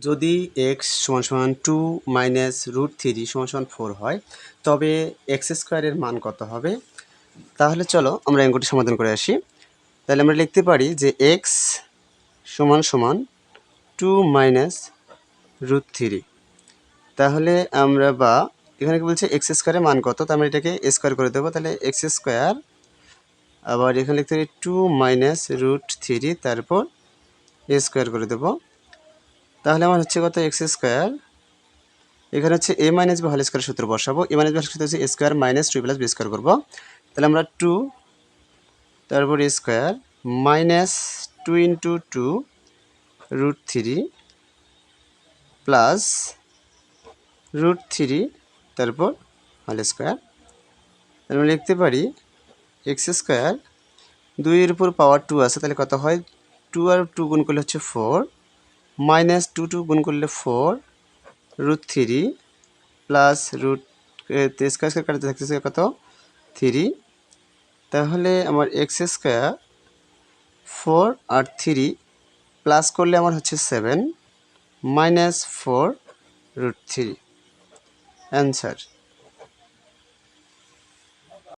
যদি এক্স সমান সমান 2 মাইনাস রুট 3 সমান সমান 4 হয় তবে এক্স স্কোয়ারের মান কত হবে? তাহলে চলো আমরা অঙ্কটি সমাধান করে আসি। তাহলে আমরা লিখতে পারি যে এক্স সমান সমান 2 মাইনাস রুট 3। তাহলে আমরা বা এখানে কি বলছে এক্স স্কোয়ারের মান কত, তো আমরা এটাকে স্কোয়ার করে দেবো। তাহলে এক্স স্কোয়ার, আবার এখানে লিখতে পারি 2 মাইনাস রুট 3, তারপর স্কোয়ার করে দেবো। তাহলে আমার হচ্ছে কত এক্স স্কোয়ার, এখানে হচ্ছে A minus B whole square সূত্র বসাবো। A minus B whole square হচ্ছে A square minus 2 plus B square করবো। তাহলে আমরা 2 তারপর square minus 2 into 2 root 3 plus root 3 তারপর হোল স্কোয়ার। আমরা লিখতে পারি এক্স স্কোয়ার 2-এর উপর পাওয়ার 2 আছে, তাহলে কত হয় 2 আর 2 গুণ করলে হচ্ছে 4 মাইনাস 2 গুণ করলে 4 root 3 plus root square square কাটতে থাকতেছে কত 3। তাহলে আমার এক্স স্কোয়ার 4 আর 3 প্লাস করলে আমার হচ্ছে 7 মাইনাস 4 রুট 3 অ্যান্সার।